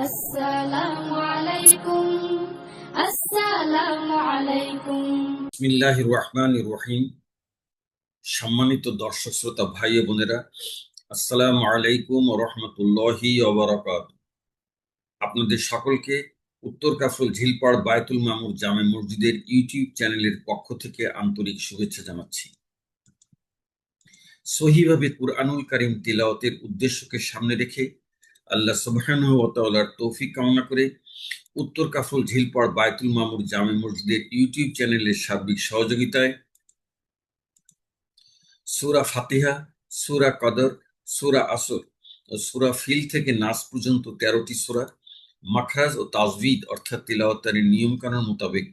আসসালামু আলাইকুম আসসালামু আলাইকুম। বিসমিল্লাহির রহমানির রহিম। সম্মানিত দর্শক শ্রোতা ভাই ও বোনেরা, আসসালামু আলাইকুম ওয়া রাহমাতুল্লাহি ওয়া বারাকাতুহু। আপনাদের সকলকে উত্তর কাফরুল ঝিলপাড় বায়তুল মামুর জামে মসজিদের ইউটিউব চ্যানেলের পক্ষ থেকে আন্তরিক শুভেচ্ছা জানাচ্ছি। সহিভাবে কুরআনুল কারীম তিলাওয়াতের উদ্দেশ্যকে সামনে রেখে আল্লাহ সুবহানাহু ওয়া তাআলার তৌফিক কামনা করে উত্তর কাফরুল ঝিলপাড় বায়তুল মামুর জামে মসজিদের ইউটিউব চ্যানেলের সার্বিক সহযোগিতায় সূরা ফাতিহা, সূরা কদর, সূরা আসর ও সূরা ফিল থেকে নাস পর্যন্ত 13টি সূরা, মাখরাজ ও তাজভিদ অর্থাৎ তিলাওয়াতের নিয়ম কানুন মোতাবেক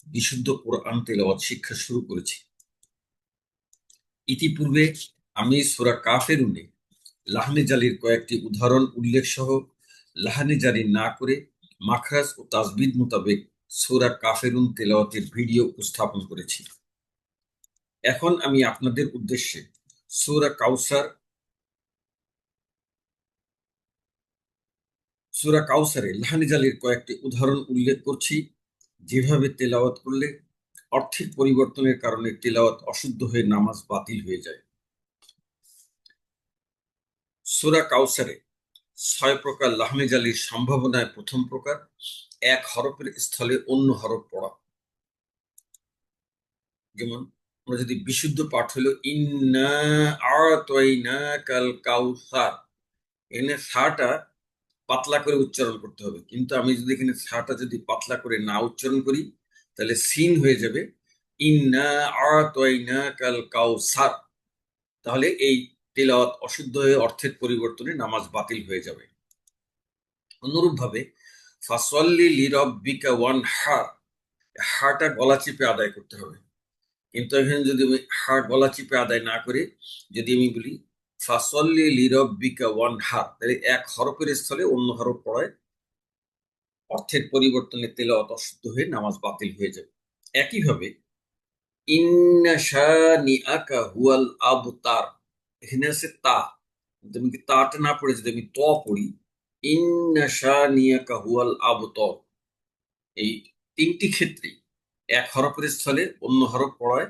বিশুদ্ধ কোরআন তিলাওয়াত শিক্ষা শুরু করেছি। ইতিপূর্বে আমি সূরা কাফেরুনে লাহনে জারির কয়েকটি উদাহরণ উল্লেখ সহ লাহনে জারি না করে মাখরাজ ও তাজভিদ মোতাবেক সূরা কাফেরুন তিলাওয়াতের ভিডিও উপস্থাপন করেছি। এখন আমি আপনাদের উদ্দেশ্যে সূরা কাউসারে লাহানি জালির কয়েকটি উদাহরণ উল্লেখ করছি, যেভাবে তেলাওয়াত করলে অর্থের পরিবর্তনের কারণে তেলাওয়াত অশুদ্ধ হয়ে নামাজ বাতিল হয়ে যায়। সূরা কাউসারে 6 প্রকার লাহানি জালির সম্ভাবনায় প্রথম প্রকার এক হরফের স্থলে অন্য হরফ পড়া। যেমন আমরা যদি বিশুদ্ধ পাঠ হলো ইন্না আ'তাইনাকাল কাউসার, এখানে সাটা পাতলা করে উচ্চারণ করতে হবে, কিন্তু আমি যদি এখানে সাটা যদি পাতলা করে না উচ্চারণ করি তাহলে সিন হয়ে যাবে ইন্না আ'তাইনাকাল কাউসার, তাহলে এই তিলাওয়াত অশুদ্ধ হয়ে অর্থের পরিবর্তনে নামাজ বাতিল হয়ে যাবে। অনুরূপভাবে ফাসল্লি লিরাব্বিকা ওয়ানহার, হাটা গলা চিপে আদায় করতে হবে, কিন্তু এখানে যদি আমি হার গলা চিপে আদায় না করে যদি আমি বলি ফাসল্লি লিরাব্বিকা ওয়ানহার, তাহলে এক হরফের স্থলে অন্য হরফ পড়ায় অর্থের পরিবর্তনে তেলাওয়াত অশুদ্ধ হয়ে নামাজ বাতিল হয়ে যাবে। একইভাবে ইন্না শানিআকা হুয়াল আবতার, এখানে আছে তা, তুমি কি তাটা না পড়ে যদি আমি ত পড়ি ইন্না শানিআকা হুয়াল আবতার, এই তিনটি ক্ষেত্রে এক হরফের স্থলে অন্য হরফ পড়ায়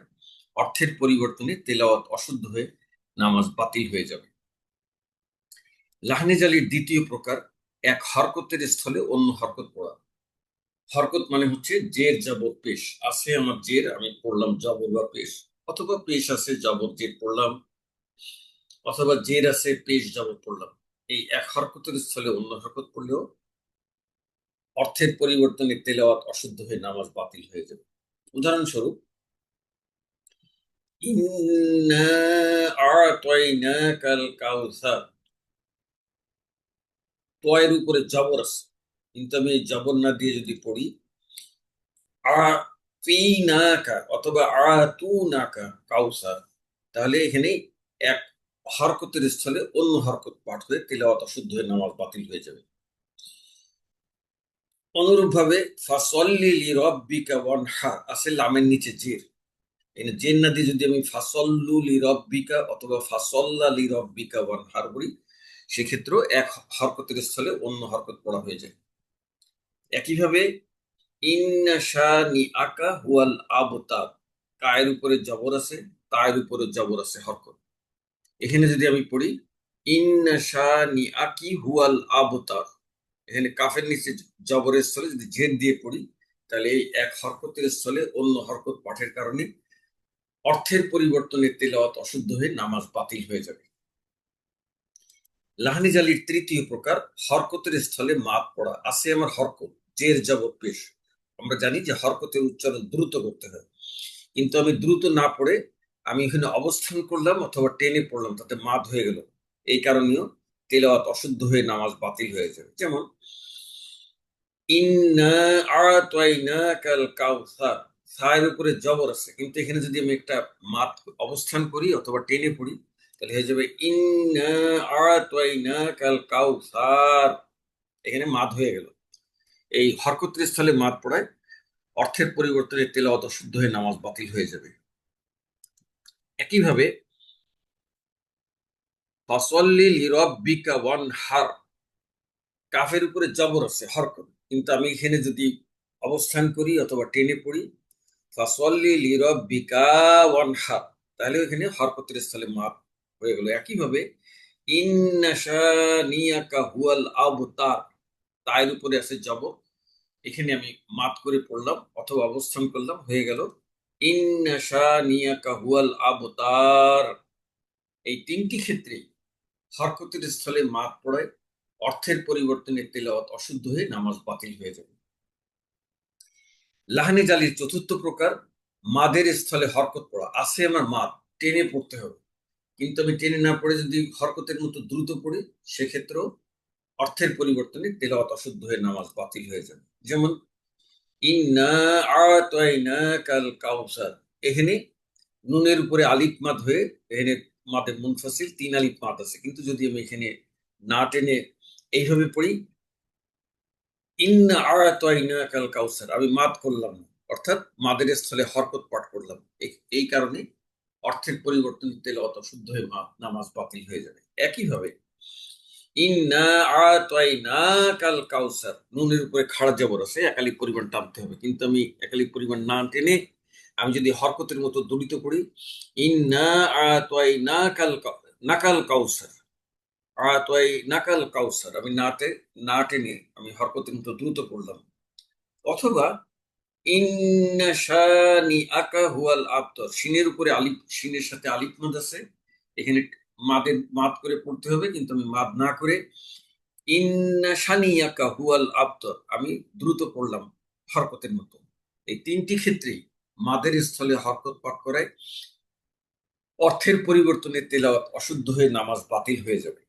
অর্থের পরিবর্তনে তেলাওয়াত অশুদ্ধ হয়ে নামাজ বাতিল হয়ে যাবে। লাহনে জালির দ্বিতীয় প্রকার এক হরকতের স্থলে অন্য হরকত পড়া। হরকত মানে হচ্ছে জের জবর পেশ আছে, আমার জের আমি পড়লাম জবর বা পেশ, অথবা পেশ আছে জবর জের পড়লাম, অথবা জের আছে পেশ জবর পড়লাম। এই এক হরকতের স্থলে অন্য হরকত পড়লেও অর্থের পরিবর্তনে তেলাওয়াত অশুদ্ধ হয়ে নামাজ বাতিল হয়ে যাবে। উদাহরণস্বরূপ ইন্না আ'তাইনাকাল কাউসার, তয়ের উপরে জবর আছে, কিন্তু আমি এই জবর না দিয়ে যদি পড়ি আ'তিনাকা অথবা আ'তুনাকা কাউসার, তাহলে এখানে এক হরকতের স্থলে অন্য হরকত পাঠ হয়ে তিলাওয়াত অশুদ্ধ হয়ে নামাজ বাতিল হয়ে যাবে। অনুরূপভাবে ফাসল্লি লিরাব্বিকা ওয়ানহার আছে লামের নিচে জের, এখানে জের না দিয়ে যদি আমি ফাসল্লু লিরাব্বিকা অথবা ফাসল্লা লিরাব্বিকা ওয়ানহার বলি, সেক্ষেত্রেও এক হরকতের স্থলে অন্য হরকত পড়া হয়ে যায়। একইভাবে ইন্না শানিআকা হুয়াল আবতার, কায়ের উপরে জবর আছে, তায়ের উপরে জবর আছে হরকত, এখানে যদি আমি পড়ি ইন্না শানিআকি হুয়াল আবতার, এখানে কাফের নিচে জবরের স্থলে যদি জের দিয়ে পড়ি তাহলে এই এক হরকতের স্থলে অন্য হরকত পাঠের কারণে অর্থের পরিবর্তনে তেলাওয়াত অশুদ্ধ হয়ে নামাজ বাতিল হয়ে যাবে। লাহানি জালির তৃতীয় প্রকার হরকতের স্থলে মাপ পড়া আছে, আমার হরকত জের জবর পেশ, আমরা জানি যে হরকতের উচ্চারণ দ্রুত করতে হয়, কিন্তু আমি দ্রুত না পড়ে আমি এখানে অবস্থান করলাম অথবা টেনে পড়লাম, তাতে মাদ হয়ে গেল, এই কারণেও তেলাওয়াত অশুদ্ধ হয়ে নামাজ বাতিল হয়ে যাবে। যেমন ইন্না আ'তাইনাকাল কাউসার, সায়ের উপরে জবর আছে, কিন্তু এখানে যদি আমি একটা মাদ অবস্থান করি অথবা টেনে পড়ি তাহলে হয়ে যাবে ইন্না আ'তাইনাকাল কাউসার, এখানে মাদ হয়ে গেল। এই হরকতের স্থলে মাদ পড়ায় অর্থের পরিবর্তনে তেলাওয়াত অশুদ্ধ হয়ে নামাজ বাতিল হয়ে যাবে। একইভাবে ফাসল্লি লিরাব্বিকা ওয়ানহার, কাফের উপরে জবর আছে হরকত, কিন্তু আমি এখানে যদি অবস্থান করি অথবা টেনে পড়ি ফাসল্লি লিরাব্বিকা ওয়ানহার, তাহলে এখানে হরকতের স্থলে মাপ হয়ে গেল। একইভাবে ইন্না শানিয়াকা হুয়াল আবতার, তায়ের উপরে আছে জবর, এখানে আমি মাপ করে পড়লাম অথবা অবস্থান করলাম, হয়ে গেল ইন্না শানিয়াকা হুয়াল আবতার। এই তিনটি ক্ষেত্রেই হরকতের স্থলে মাপ পড়ায় অর্থের পরিবর্তনে তেলাওয়াত অশুদ্ধ হয়ে নামাজ বাতিল হয়ে যাবে। লাহানি জালির চতুর্থ প্রকার, মাদের স্থলে হরকত পড়া। আছে আমার মাদ, টেনে পড়তে হবে, কিন্তু আমি টেনে না পড়ে যদি হরকতের মতো দ্রুত পড়ি, সেক্ষেত্রেও অর্থের পরিবর্তনে তেলাওয়াত অশুদ্ধ হয়ে নামাজ বাতিল হয়ে যাবে। যেমন ইন্না আতাইনাকাল কাউসার, এখানে নুনের উপরে আলিফ মাদ হয়ে, এখানে মাদের মুনফাসিল 3 আলিফ মাদ আছে, কিন্তু যদি আমি এখানে না টেনে এইভাবে পড়ি ইন্না আতাইনাকাল কাউসার, আমি মাদ করলাম না, অর্থাৎ মাদের স্থলে হরকত পাঠ করলাম, এই কারণে অর্থের পরিবর্তন তেলাওয়াত অশুদ্ধ হয়ে নামাজ বাতিল হয়ে যাবে। একইভাবে ইন্না আতাইনাকাল কাউসার, নুনের উপরে খাড়া জবর আছে, একালিক পরিমাণ টানতে হবে, কিন্তু আমি একালিক পরিমাণ না টেনে আমি যদি হরকতের মতো দূরিত করি ইন্না আতাইনাকাল নাকাল কাউসার, আতাইনাকাল কাউসার, আমি না টেনে আমি হরকতের মতো দ্রুত করলাম। অথবা ইন্না শানিআকা হুয়াল আবতর, শিনের উপরে আলিফ, শিনের সাথে আলিফ মাদ আছে, এখানে মাদ করে পড়তে হবে, কিন্তু আমি মাদ না করে ইন্না শানিআকা হুয়াল আবতর, আমি দ্রুত পড়লাম হরকতের মতো। এই তিনটি ক্ষেত্রেই মাদের স্থলে হরকত পাঠ করায় অর্থের পরিবর্তনে তেলাওয়াত অশুদ্ধ হয়ে নামাজ বাতিল হয়ে যাবে।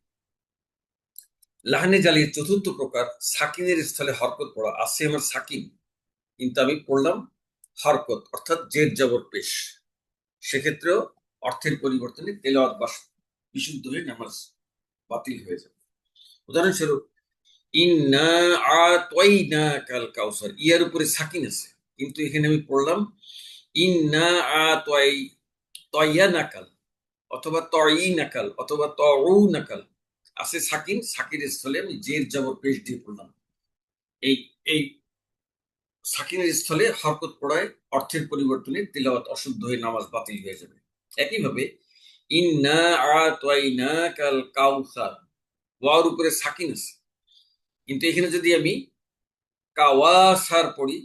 লাহানে জালির চতুর্থ প্রকার, সাকিনের স্থলে হরকত পড়া। আছে আমার সাকিন, কিন্তু আমি পড়লাম হরকত, অর্থাৎ জের জবর পেশ, সেক্ষেত্রেও অর্থের পরিবর্তনে তেলাওয়াত বিশুদ্ধ হয়ে নামাজ বাতিল হয়ে যাবে। উদাহরণস্বরূপ ইন্না আতাইনাকাল কাউসার, ইয়ার উপরে সাকিন আছে, কিন্তু এখানে আমি পড়লাম ইন্না আতাইনাকাল অথবা তয়িনাকাল অথবা তউনাকাল, আছে সাকিন, সাকিনের স্থলে আমি জের জবর পেশ দিয়ে পড়লাম। এই এই সাকিনের স্থলে হরকত পড়ায় অর্থের পরিবর্তনে তিলাওয়াত অশুদ্ধ হয়ে নামাজ বাতিল হয়ে যাবে। একইভাবে ইন্না আতাইনাকাল কাউসার, ওয়ার উপরে সাকিন আছে, কিন্তু এখানে যদি আমি কাওয়াসার পড়ি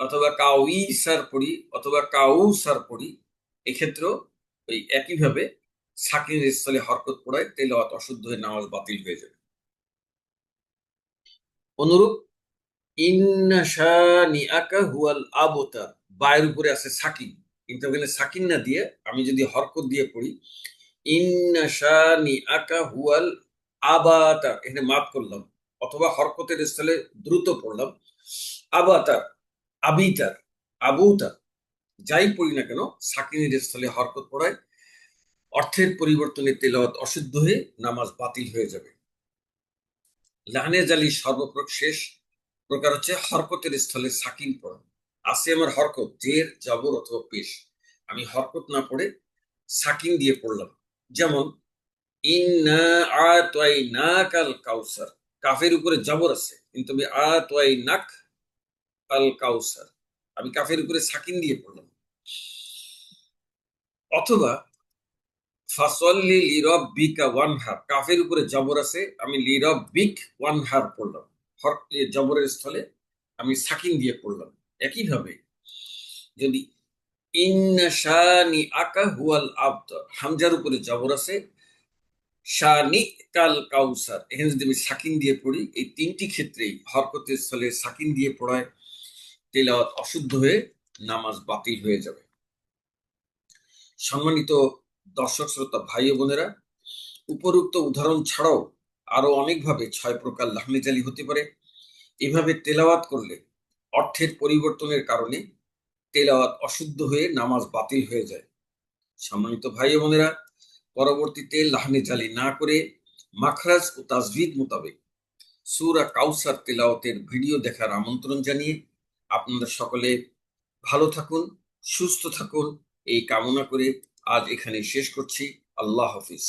অথবা কাউইসার পড়ি অথবা কাউসার পড়ি, এক্ষেত্রেও ওই একইভাবে সাকিনের স্থলে হরকত পড়ায় তেলাওয়াত অশুদ্ধ হয়ে নামাজ বাতিল হয়ে যাবে। অনুরূপ ইন্না শানিআকা হুয়াল আবতার, বায়ের উপরে আছে সাকিন, কিন্তু ওখানে সাকিন না দিয়ে আমি যদি হরকত দিয়ে পড়ি ইন্না শানিআকা হুয়াল আবাতার, এখানে মাফ করলাম, অথবা হরকতের স্থলে দ্রুত পড়লাম আবাতার, আবিতার, আবুতার, যাই পড়ি না কেন সাকিনের স্থলে হরকত পড়ায় অর্থের পরিবর্তনে তেলাওয়াত অশুদ্ধ হয়ে নামাজ বাতিল হয়ে যাবে। লাহানে জালির শেষ প্রকার হচ্ছে হরকতের স্থলে সাকিন পড়া। আছে আমার হরকত, জের জবর অথবা পেশ, আমি হরকত না পড়ে সাকিন দিয়ে পড়লাম। যেমন ইন্না আতাইনাকাল কাউসার, কাফের উপরে জবর আছে, কিন্তু আমি আতাইনাক আল কাউসার, আমি কাফের উপরে সাকিন দিয়ে পড়লাম। অথবা ফাসল্লি লিরাব্বিকা ওয়ানহার, কাফের উপরে জবর আছে, আমি লিরাব্বিক ওয়ানহার পড়লাম, জবরের স্থলে আমি সাকিন দিয়ে পড়লাম। একইভাবে যদি ইন্না শানিআকা হুয়াল আবতার, হামজার উপরে জবর আছে, শানিকাল কাউসার, এখানে যদি আমি সাকিন দিয়ে পড়ি, এই তিনটি ক্ষেত্রেই হরকতের স্থলে সাকিন দিয়ে পড়ায় তেলাওয়াত অশুদ্ধ হয়ে নামাজ বাতিল হয়ে যাবে। সম্মানিত দর্শক শ্রোতা ভাই ও বোনেরা, উপরোক্ত উদাহরণ ছাড়াও আরো অনেকভাবে 6 প্রকার লাহনি জালি হতে পারে। এভাবে তেলাওয়াত করলে অর্থের পরিবর্তনের কারণে তেলাওয়াত অশুদ্ধ হয়ে নামাজ বাতিল হয়ে যায়। সম্মানিত ভাই ও বোনেরা, পরবর্তীতে লাহনি জালি না করে মাখরাজ ও তাজভিদ মোতাবেক সূরা কাউসার তেলাওয়াতের ভিডিও দেখার আমন্ত্রণ জানিয়ে আপনারা সকলে ভালো থাকুন, সুস্থ থাকুন, এই কামনা করে আজ এখানে শেষ করছি। আল্লাহ হাফিজ।